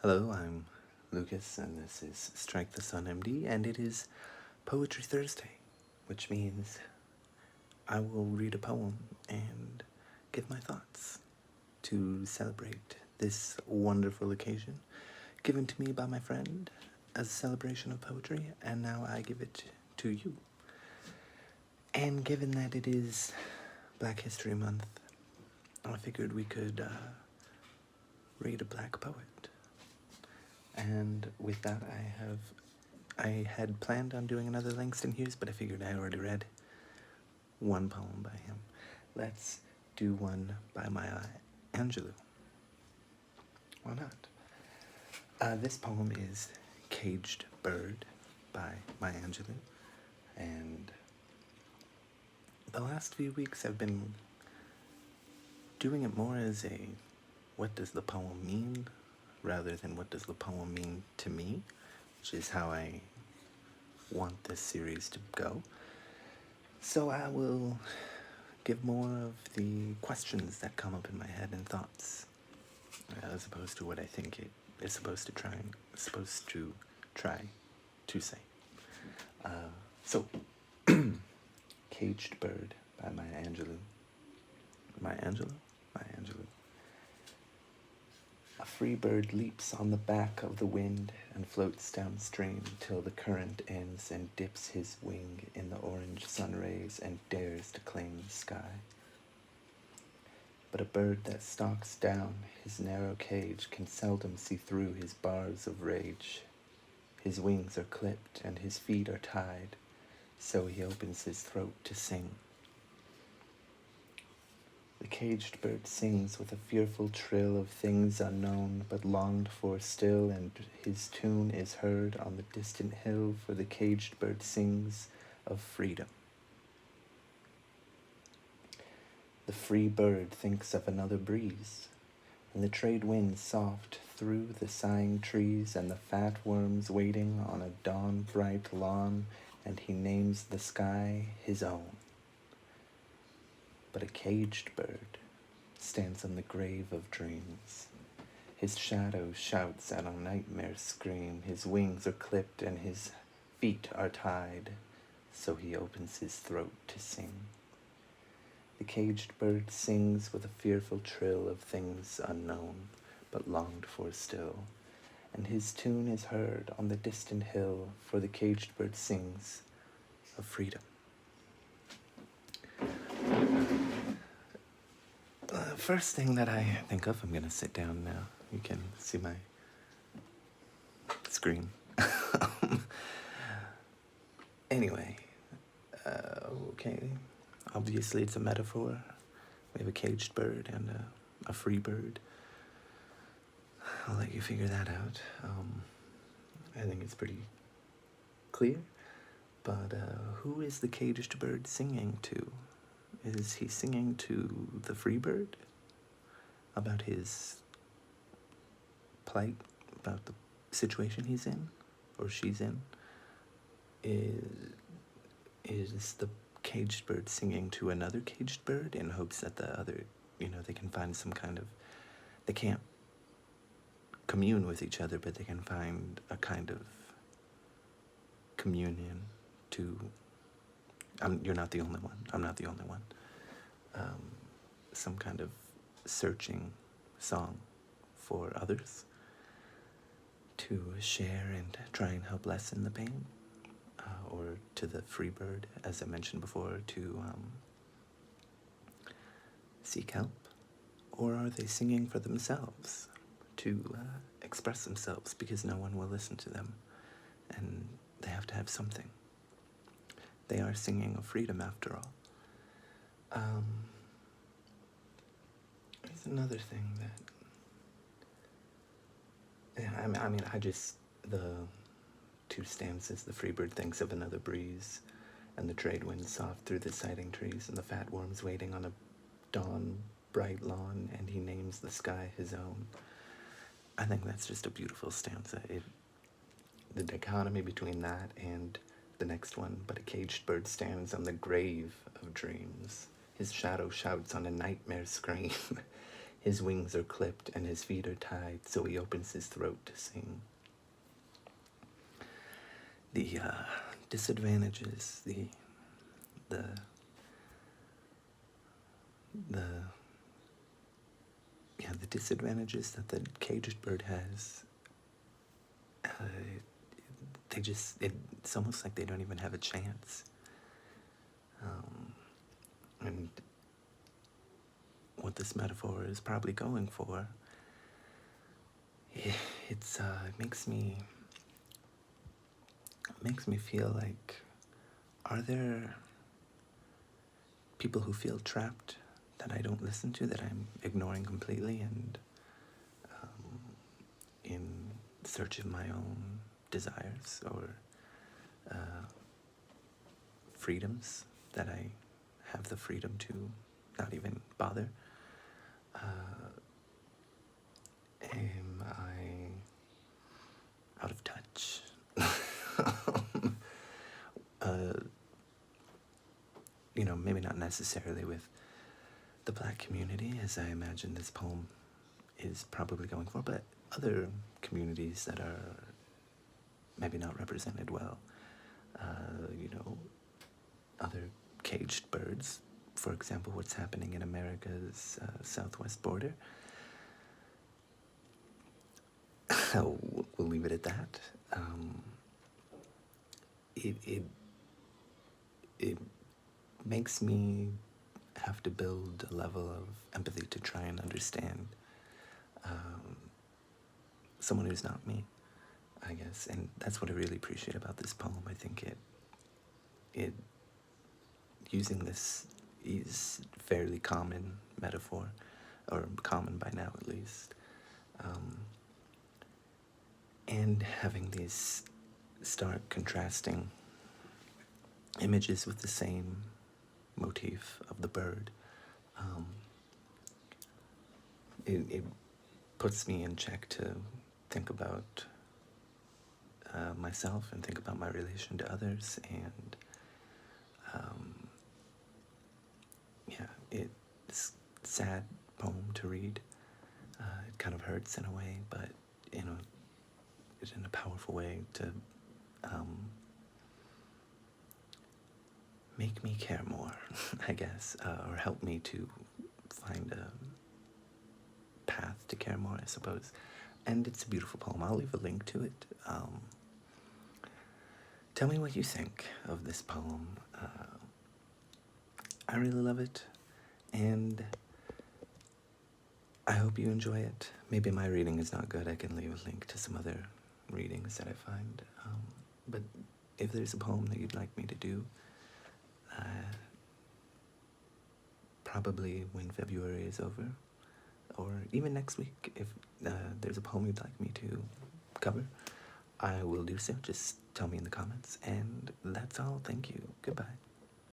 Hello, I'm Lucas, and this is Strike the Sun MD, and it is Poetry Thursday, which means I will read a poem and give my thoughts to celebrate this wonderful occasion given to me by my friend as a celebration of poetry, and now I give it to you. And given that it is Black History Month, I figured we could read a black poet. And with that, I had planned on doing another Langston Hughes, but I figured I already read one poem by him. Let's do one by Maya Angelou. Why not? This poem is Caged Bird by Maya Angelou, and the last few weeks I've been doing it more as a what does the poem mean rather than what does the poem mean to me, which is how I want this series to go. So I will give more of the questions that come up in my head and thoughts, as opposed to what I think it is supposed to try to say. So, Caged Bird by Maya Angelou. Maya Angelou? Maya Angelou. A free bird leaps on the back of the wind and floats downstream till the current ends and dips his wing in the orange sun rays and dares to claim the sky. But a bird that stalks down his narrow cage can seldom see through his bars of rage. His wings are clipped and his feet are tied, so he opens his throat to sing. The caged bird sings with a fearful trill of things unknown but longed for still, and his tune is heard on the distant hill, for the caged bird sings of freedom. The free bird thinks of another breeze, and the trade wind soft through the sighing trees, and the fat worms waiting on a dawn-bright lawn, and he names the sky his own. But a caged bird stands on the grave of dreams. His shadow shouts at a nightmare scream. His wings are clipped and his feet are tied, so he opens his throat to sing. The caged bird sings with a fearful trill of things unknown, but longed for still, and his tune is heard on the distant hill, for the caged bird sings of freedom. First thing that I think of, I'm going to sit down now. You can see my screen. Anyway, okay. Obviously, it's a metaphor. We have a caged bird and a free bird. I'll let you figure that out. I think it's pretty clear. But who is the caged bird singing to? Is he singing to the free bird about his plight, about the situation he's in or she's in? Is the caged bird singing to another caged bird in hopes that the other, they can find some kind of, they can't commune with each other, but they can find a kind of communion to, you're not the only one, I'm not the only one. Some kind of searching song for others to share and try and help lessen the pain, or to the free bird, as I mentioned before, to seek help, or are they singing for themselves to express themselves because no one will listen to them and they have to have something? They are singing of freedom after all. There's another thing that, the two stanzas, the free bird thinks of another breeze, and the trade wind soft through the sighting trees, and the fat worms waiting on a dawn bright lawn, and he names the sky his own. I think that's just a beautiful stanza. The dichotomy between that and the next one, but a caged bird stands on the grave of dreams. His shadow shouts on a nightmare scream. His wings are clipped and his feet are tied, so he opens his throat to sing. The disadvantages, the the disadvantages that the caged bird has, it's almost like they don't even have a chance. And what this metaphor is probably going for, it makes me feel like, are there people who feel trapped that I don't listen to, that I'm ignoring completely, and in search of my own desires or freedoms, that I have the freedom to not even bother? Am I out of touch? Maybe not necessarily with the Black community, as I imagine this poem is probably going for, but other communities that are maybe not represented well. Other caged birds, for example, what's happening in America's southwest border. We'll leave it at that. It makes me have to build a level of empathy to try and understand someone who's not me, I guess. And that's what I really appreciate about this poem. I think it using this is fairly common metaphor, or common by now at least, and having these stark contrasting images with the same motif of the bird, it puts me in check to think about myself and think about my relation to others, and it's a sad poem to read. It kind of hurts in a way, but it's in a powerful way to make me care more, I guess, or help me to find a path to care more, I suppose. And it's a beautiful poem. I'll leave a link to it. Tell me what you think of this poem. I really love it, and I hope you enjoy it. Maybe my reading is not good. I can leave a link to some other readings that I find. But if there's a poem that you'd like me to do, probably when February is over, or even next week, if there's a poem you'd like me to cover, I will do so. Just tell me in the comments. And that's all. Thank you. Goodbye.